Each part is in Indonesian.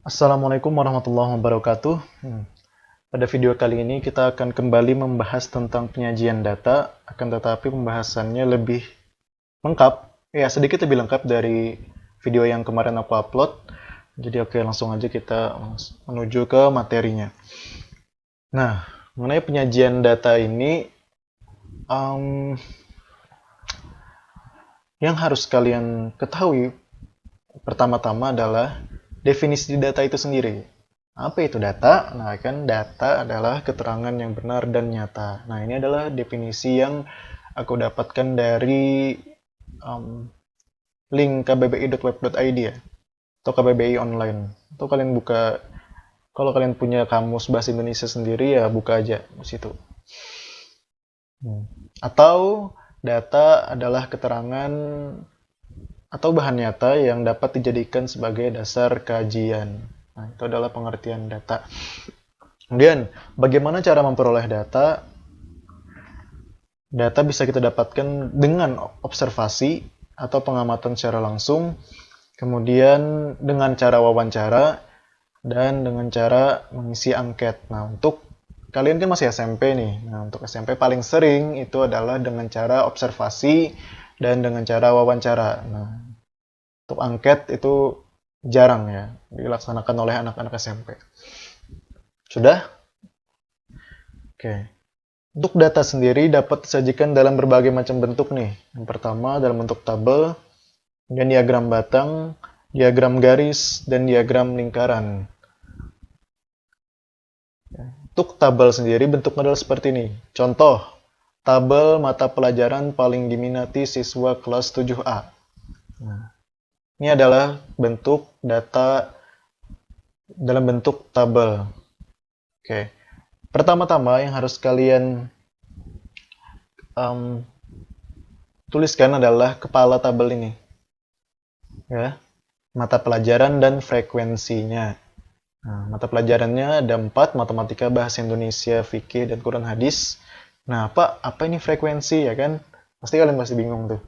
Assalamualaikum warahmatullahi wabarakatuh. Pada video kali ini kita akan kembali membahas tentang penyajian data, akan tetapi pembahasannya lebih lengkap, ya sedikit lebih lengkap dari video yang kemarin aku upload. Jadi oke, langsung aja kita menuju ke materinya. Nah, mengenai penyajian data ini, yang harus kalian ketahui pertama-tama adalah definisi data itu sendiri. Apa itu data? Nah, kan data adalah keterangan yang benar dan nyata. Nah, ini adalah definisi yang aku dapatkan dari link kbbi.web.id ya, atau KBBI online. Atau kalian buka, kalau kalian punya kamus bahasa Indonesia sendiri ya buka aja di situ. Atau data adalah keterangan atau bahan nyata yang dapat dijadikan sebagai dasar kajian. Nah, itu adalah pengertian data. Kemudian, bagaimana cara memperoleh data? Data bisa kita dapatkan dengan observasi atau pengamatan secara langsung, kemudian dengan cara wawancara, dan dengan cara mengisi angket. Nah, untuk kalian kan masih SMP nih. Nah, untuk SMP paling sering itu adalah dengan cara observasi dan dengan cara wawancara. Nah, untuk angket itu jarang ya dilaksanakan oleh anak-anak SMP. Sudah? Oke. Untuk data sendiri dapat disajikan dalam berbagai macam bentuk nih. Yang pertama dalam bentuk tabel, kemudian diagram batang, diagram garis, dan diagram lingkaran. Untuk tabel sendiri bentuknya adalah seperti ini. Contoh, tabel mata pelajaran paling diminati siswa kelas 7A. Nah, ini adalah bentuk data dalam bentuk tabel. Oke. Pertama-tama yang harus kalian tuliskan adalah kepala tabel ini. Ya, mata pelajaran dan frekuensinya. Nah, mata pelajarannya ada 4, matematika, bahasa Indonesia, fikih, dan Quran hadis. Nah, apa ini frekuensi ya kan? Pasti kalian masih bingung tuh.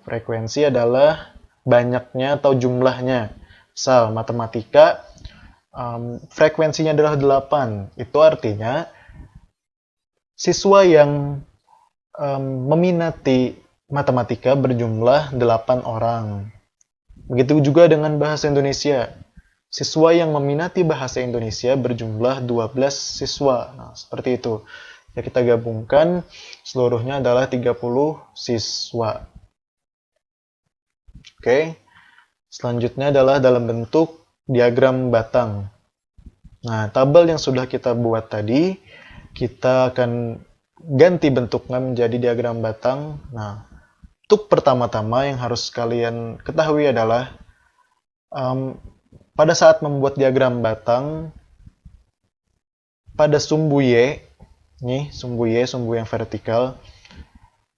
Frekuensi adalah banyaknya atau jumlahnya. Misal, matematika, frekuensinya adalah 8. Itu artinya, siswa yang meminati matematika berjumlah 8 orang. Begitu juga dengan bahasa Indonesia. Siswa yang meminati bahasa Indonesia berjumlah 12 siswa. Nah, seperti itu. Ya, kita gabungkan, seluruhnya adalah 30 siswa. Oke. Selanjutnya adalah dalam bentuk diagram batang. Nah, tabel yang sudah kita buat tadi, kita akan ganti bentuknya menjadi diagram batang. Nah, untuk pertama-tama yang harus kalian ketahui adalah pada saat membuat diagram batang, pada sumbu Y, nih sumbu Y, sumbu yang vertikal,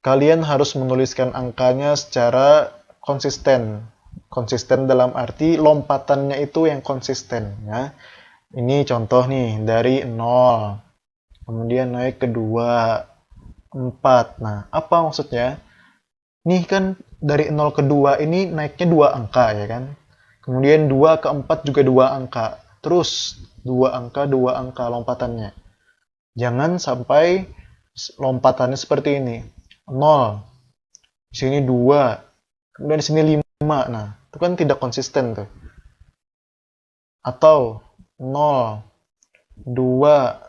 kalian harus menuliskan angkanya secara konsisten. Konsisten dalam arti lompatannya itu yang konsisten. Ya. Ini contoh nih, dari 0, kemudian naik ke 2, 4. Nah, apa maksudnya? Nih kan dari 0 ke 2 ini naiknya 2 angka ya kan? Kemudian 2 ke 4 juga 2 angka. Terus 2 angka lompatannya. Jangan sampai lompatannya seperti ini. 0. Di sini 2. Kemudian di sini 5. Nah, itu kan tidak konsisten tuh. Atau 0, 2,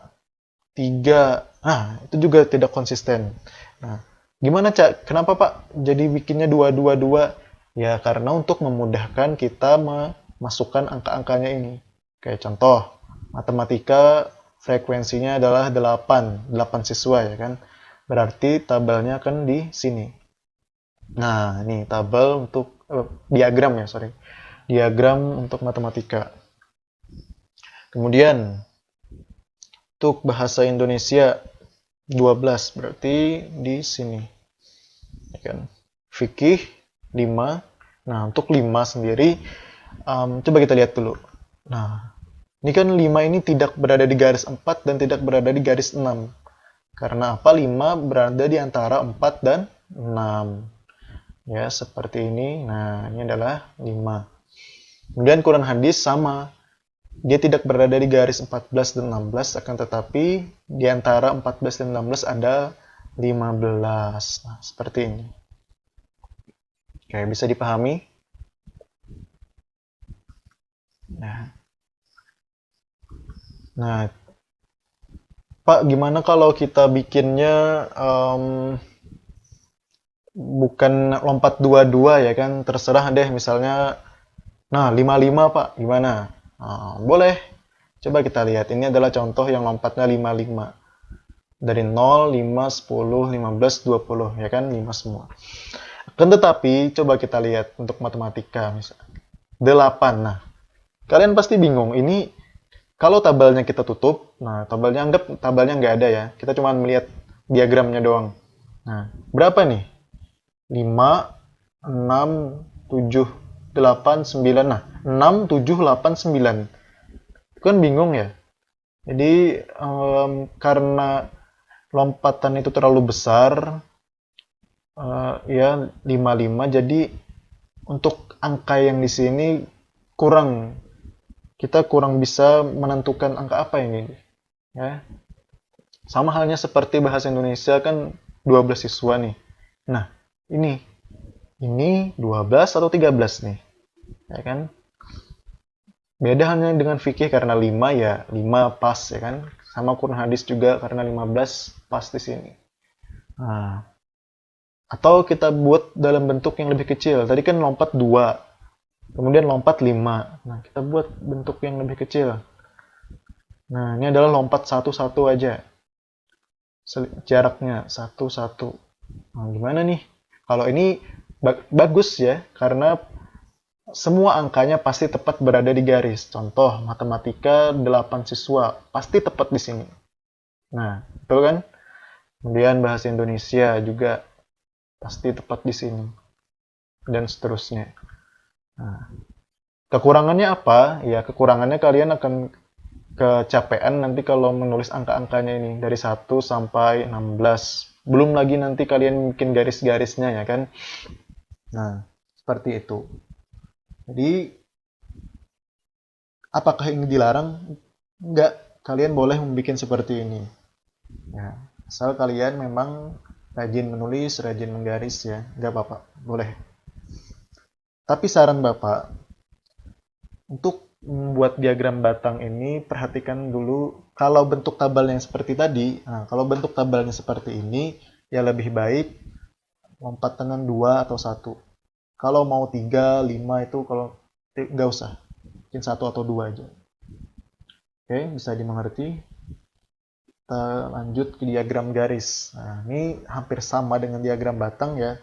3. Nah, itu juga tidak konsisten. Nah, gimana Cak? Kenapa Pak jadi bikinnya 2, 2, 2? Ya, karena untuk memudahkan kita memasukkan angka-angkanya ini. Kayak contoh, matematika frekuensinya adalah 8 siswa ya kan. Berarti tabelnya akan di sini. Nah, ini tabel untuk diagram ya, sorry. Diagram untuk matematika. Kemudian untuk bahasa Indonesia 12 berarti di sini. Ya kan. Fikih 5. Nah, untuk 5 sendiri coba kita lihat dulu. Nah, ini kan 5 ini tidak berada di garis 4 dan tidak berada di garis 6. Karena apa? 5 berada di antara 4 dan 6. Ya, seperti ini. Nah, ini adalah 5. Kemudian Quran hadis sama. dia tidak berada di garis 14 dan 16, akan tetapi di antara 14 dan 16 ada 15. Nah, seperti ini. Oke, bisa dipahami? Nah, Pak, gimana kalau kita bikinnya bukan lompat dua-dua ya kan? Terserah deh, misalnya, nah 55 Pak, gimana? Nah, boleh. Coba kita lihat, ini adalah contoh yang lompatnya 55. Dari 0, 5, 10, 15, 20, ya kan? 5 semua. Kan tetapi, coba kita lihat untuk matematika, misalnya. 8, nah. Kalian pasti bingung, ini kalau tabelnya kita tutup, nah tabelnya anggap tabelnya nggak ada ya. Kita cuma melihat diagramnya doang. Nah, berapa nih? 5, 6, 7, 8, 9. Nah, 6, 7, 8, 9. Kan bingung ya? Jadi, karena lompatan itu terlalu besar, ya 55, jadi untuk angka yang di sini kurang, kita kurang bisa menentukan angka apa ini. Ya, sama halnya seperti bahasa Indonesia kan 12 siswa nih. Nah, ini 12 atau 13 nih. Ya kan? Beda hanya dengan fikih karena 5 ya 5 pas ya kan. Sama Quran hadis juga karena 15 pas di sini. Nah, atau kita buat dalam bentuk yang lebih kecil. Tadi kan lompat 2, kemudian lompat 5. Nah, kita buat bentuk yang lebih kecil. Nah, ini adalah lompat 1-1 aja. Jaraknya 1-1. Nah, gimana nih? Kalau ini bagus ya, karena semua angkanya pasti tepat berada di garis. Contoh, matematika 8 siswa, pasti tepat di sini. Nah, betul kan? Kemudian bahasa Indonesia juga pasti tepat di sini. Dan seterusnya. Nah, kekurangannya apa? Ya, kekurangannya kalian akan kecapean nanti kalau menulis angka-angkanya ini. Dari 1 sampai 16. Belum lagi nanti kalian bikin garis-garisnya ya kan? Nah, seperti itu. Jadi, apakah ini dilarang? Enggak, kalian boleh membuat seperti ini. Ya, asal kalian memang rajin menulis, rajin menggaris ya, enggak apa-apa, boleh. Tapi saran Bapak, untuk membuat diagram batang ini, perhatikan dulu kalau bentuk tabelnya seperti tadi. Nah, kalau bentuk tabelnya seperti ini, ya lebih baik lompatan 2 atau 1. Kalau mau 3, 5 itu kalau nggak usah. Mungkin 1 atau 2 aja. Oke, bisa dimengerti. Kita lanjut ke diagram garis. Nah, ini hampir sama dengan diagram batang ya.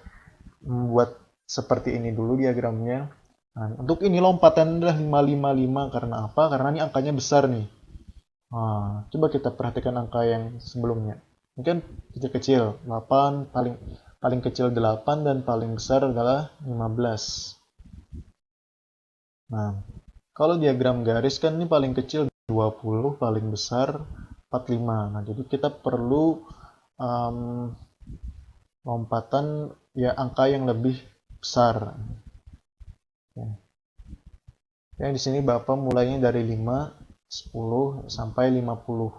Membuat seperti ini dulu diagramnya. Nah, untuk ini lompatan adalah 555 karena apa? Karena ini angkanya besar nih. Nah, coba kita perhatikan angka yang sebelumnya. Ini kan kecil-kecil, 8, paling kecil 8 dan paling besar adalah 15. Nah, kalau diagram garis kan ini paling kecil 20, paling besar 45. Nah, jadi kita perlu lompatan ya angka yang lebih besar. Ya, di sini Bapak mulainya dari 5, 10 sampai 50.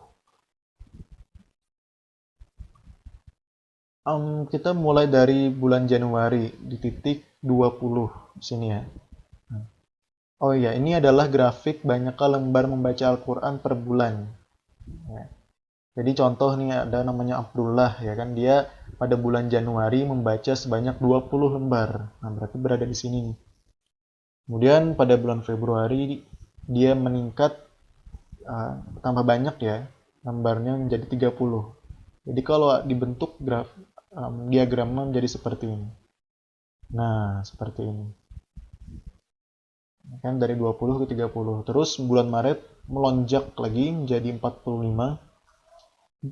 Kita mulai dari bulan Januari di titik 20 di sini ya. Oh iya, ini adalah grafik banyaknya lembar membaca Al-Quran per bulan. Ya. Jadi contoh nih ada namanya Abdullah ya kan, dia pada bulan Januari membaca sebanyak 20 lembar. Nah, berarti berada di sini nih. Kemudian pada bulan Februari dia meningkat tambah banyak ya, lembarnya menjadi 30. Jadi kalau dibentuk diagramnya menjadi seperti ini. Nah, seperti ini. Kan dari 20 ke 30. Terus bulan Maret melonjak lagi menjadi 45.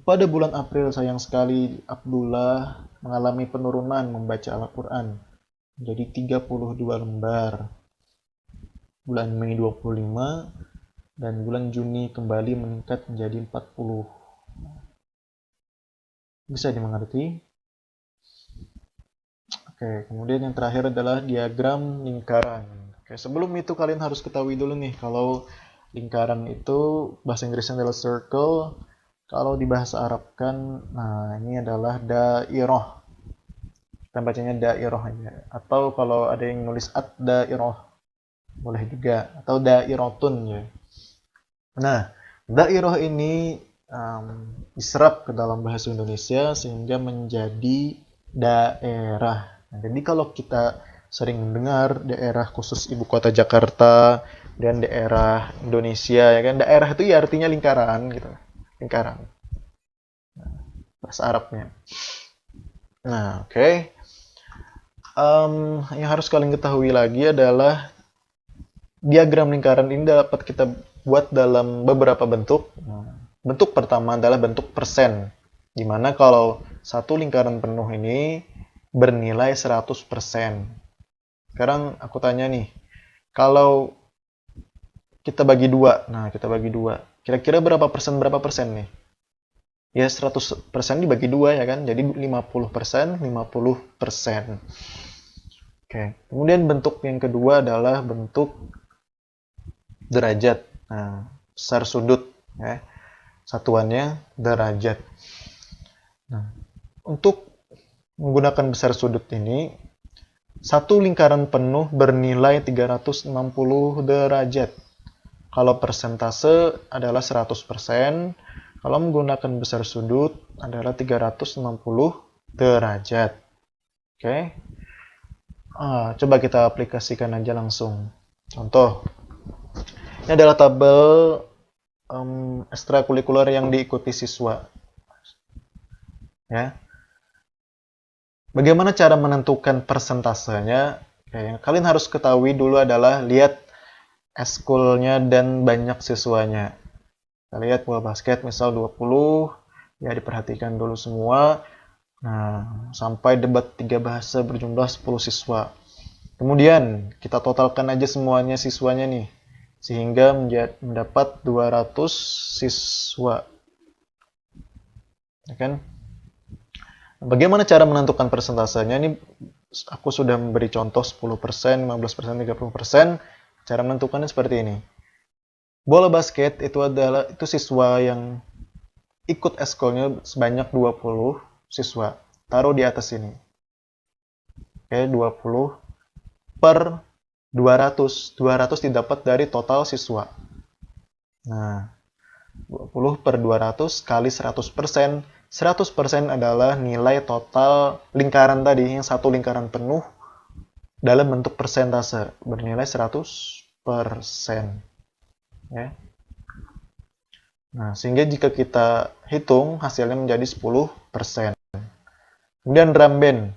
Pada bulan April sayang sekali Abdullah mengalami penurunan membaca Al-Quran menjadi 32 lembar. Bulan Mei 25 dan bulan Juni kembali meningkat menjadi 40. Bisa dimengerti? Oke, kemudian yang terakhir adalah diagram lingkaran. Oke, sebelum itu kalian harus ketahui dulu nih kalau Lingkaran itu bahasa Inggrisnya adalah circle. Kalau di bahasa Arab kan, nah ini adalah dairah. Kita bacanya dairah aja. Atau kalau ada yang nulis ad-dairah, boleh juga. Atau dairatun ya. Nah, dairah ini diserap ke dalam bahasa Indonesia sehingga menjadi daerah. Nah, jadi kalau kita sering mendengar daerah khusus ibu kota Jakarta dan daerah Indonesia, ya kan, daerah itu ya artinya lingkaran gitu, lingkaran bahasa Arabnya. Nah, oke. Yang harus kalian ketahui lagi adalah diagram lingkaran ini dapat kita buat dalam beberapa bentuk. Bentuk pertama adalah bentuk persen, di mana kalau satu lingkaran penuh ini bernilai 100%. Sekarang aku tanya nih, kalau kita bagi dua, kira-kira berapa persen nih? Ya 100% dibagi dua ya kan, jadi 50%, 50%. Oke, kemudian bentuk yang kedua adalah bentuk derajat. Nah, besar sudut ya. Satuannya derajat. Nah, untuk menggunakan besar sudut ini, satu lingkaran penuh bernilai 360 derajat. Kalau persentase adalah 100%, kalau menggunakan besar sudut adalah 360 derajat. Oke. Coba kita aplikasikan aja langsung. Contoh, ini adalah tabel ekstrakurikuler yang diikuti siswa. Ya. Bagaimana cara menentukan persentasenya? Yang kalian harus ketahui dulu adalah lihat eskulnya dan banyak siswanya. Kita lihat bola basket misal 20, ya diperhatikan dulu semua. Nah, sampai debat 3 bahasa berjumlah 10 siswa. Kemudian, kita totalkan aja semuanya siswanya nih. Sehingga mendapat 200 siswa. Ya kan? Bagaimana cara menentukan persentasenya? Ini aku sudah memberi contoh 10%, 15%, 30%. Cara menentukannya seperti ini. Bola basket itu siswa yang ikut eskolnya sebanyak 20 siswa. Taruh di atas ini. Oke, 20 per 200. 200 didapat dari total siswa. Nah, 20 per 200 kali 100%. 100% adalah nilai total lingkaran tadi, yang satu lingkaran penuh dalam bentuk persentase, bernilai 100%. Ya. Nah, sehingga jika kita hitung, hasilnya menjadi 10%. Kemudian drum band.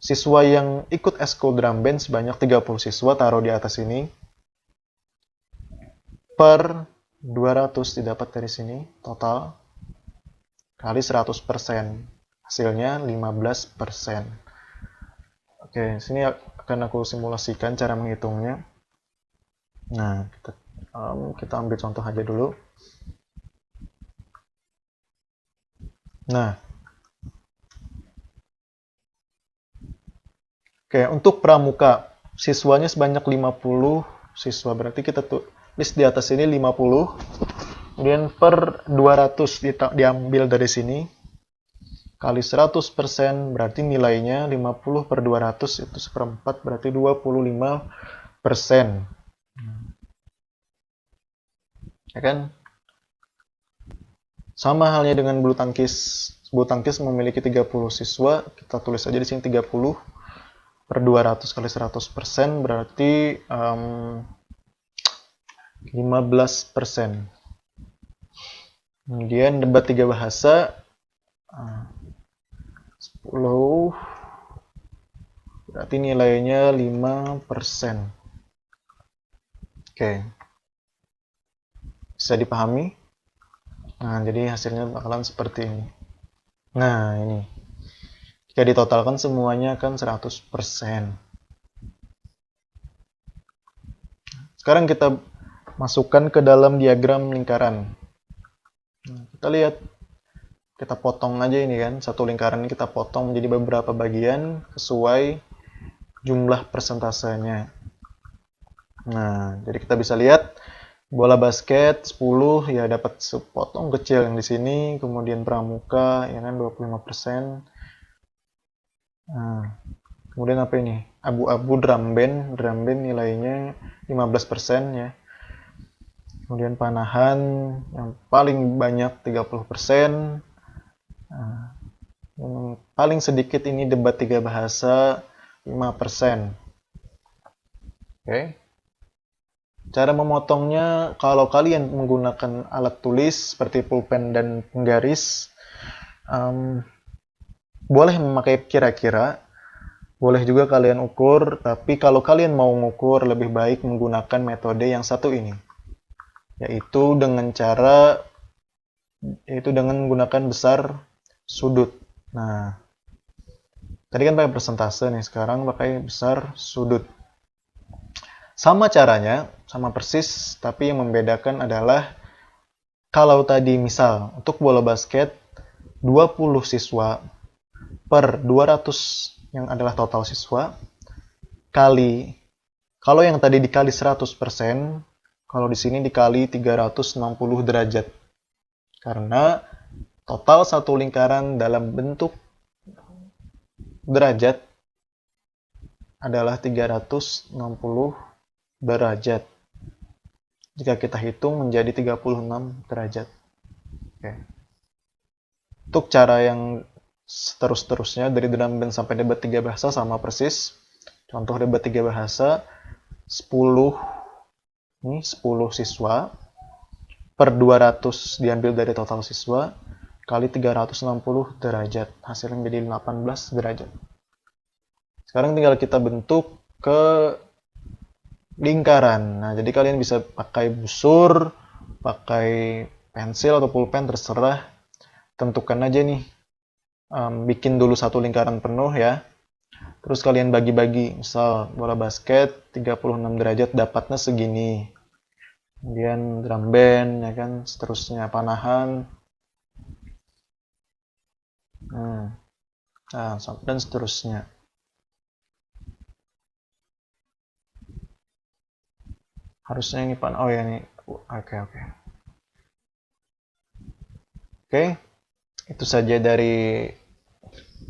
Siswa yang ikut eskul drum band sebanyak 30 siswa, taruh di atas ini. Per 200 didapat dari sini, total. Kali 100%. Hasilnya 15%. Oke, sini akan aku simulasikan cara menghitungnya. Nah, kita ambil contoh aja dulu. Nah, oke, untuk pramuka, siswanya sebanyak 50 siswa. Berarti kita tulis di atas ini 50. Kemudian per 200 diambil dari sini. Kali 100% berarti nilainya 50 per 200 itu seperempat, berarti 25%. Ya kan? Sama halnya dengan bulu tangkis. Bulu tangkis memiliki 30 siswa, kita tulis aja di sini 30 per 200 kali 100% berarti 15%. Kemudian debat 3 bahasa 10 berarti nilainya 5%. Oke. Bisa dipahami? Nah, jadi hasilnya bakalan seperti ini. Nah, ini. Jika ditotalkan semuanya kan 100%. Sekarang kita masukkan ke dalam diagram lingkaran. Nah, kita lihat. Kita potong aja ini kan. Satu lingkaran ini kita potong menjadi beberapa bagian sesuai jumlah persentasenya. Nah, jadi kita bisa lihat Bola basket 10 ya dapat sepotong kecil yang di sini, kemudian pramuka ya kan 25%. Nah, kemudian apa ini? Abu-abu drum band nilainya 15% ya. Kemudian panahan yang paling banyak 30%. Nah, yang paling sedikit ini debat 3 bahasa 5%. Oke. Cara memotongnya, kalau kalian menggunakan alat tulis seperti pulpen dan penggaris, boleh memakai kira-kira, boleh juga kalian ukur, tapi kalau kalian mau mengukur lebih baik menggunakan metode yang satu ini, yaitu dengan menggunakan besar sudut. Nah, tadi kan pakai persentase nih, sekarang pakai besar sudut. Sama caranya, sama persis, tapi yang membedakan adalah kalau tadi misal untuk bola basket 20 siswa per 200 yang adalah total siswa kali, kalau yang tadi dikali 100%, kalau di sini dikali 360 derajat. Karena total satu lingkaran dalam bentuk derajat adalah 360 derajat. Jika kita hitung menjadi 36 derajat. Oke. Untuk cara yang terusnya dari drum band sampai debat 3 bahasa sama persis. Contoh debat 3 bahasa 10 siswa per 200 diambil dari total siswa kali 360 derajat. Hasilnya menjadi 18 derajat. Sekarang tinggal kita bentuk ke lingkaran. Nah, jadi kalian bisa pakai busur, pakai pensil atau pulpen, terserah. Tentukan aja nih. Bikin dulu satu lingkaran penuh ya. Terus kalian bagi-bagi. Misal bola basket 36 derajat dapatnya segini. Kemudian drum band ya kan, seterusnya panahan. Nah, dan seterusnya. Harusnya ini oh ya ini. Oke. Itu saja dari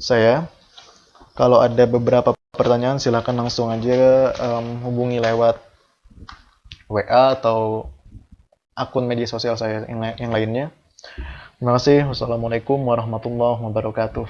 saya. Kalau ada beberapa pertanyaan silahkan langsung aja hubungi lewat WA atau akun media sosial saya yang lainnya. Terima kasih. Wassalamualaikum warahmatullahi wabarakatuh.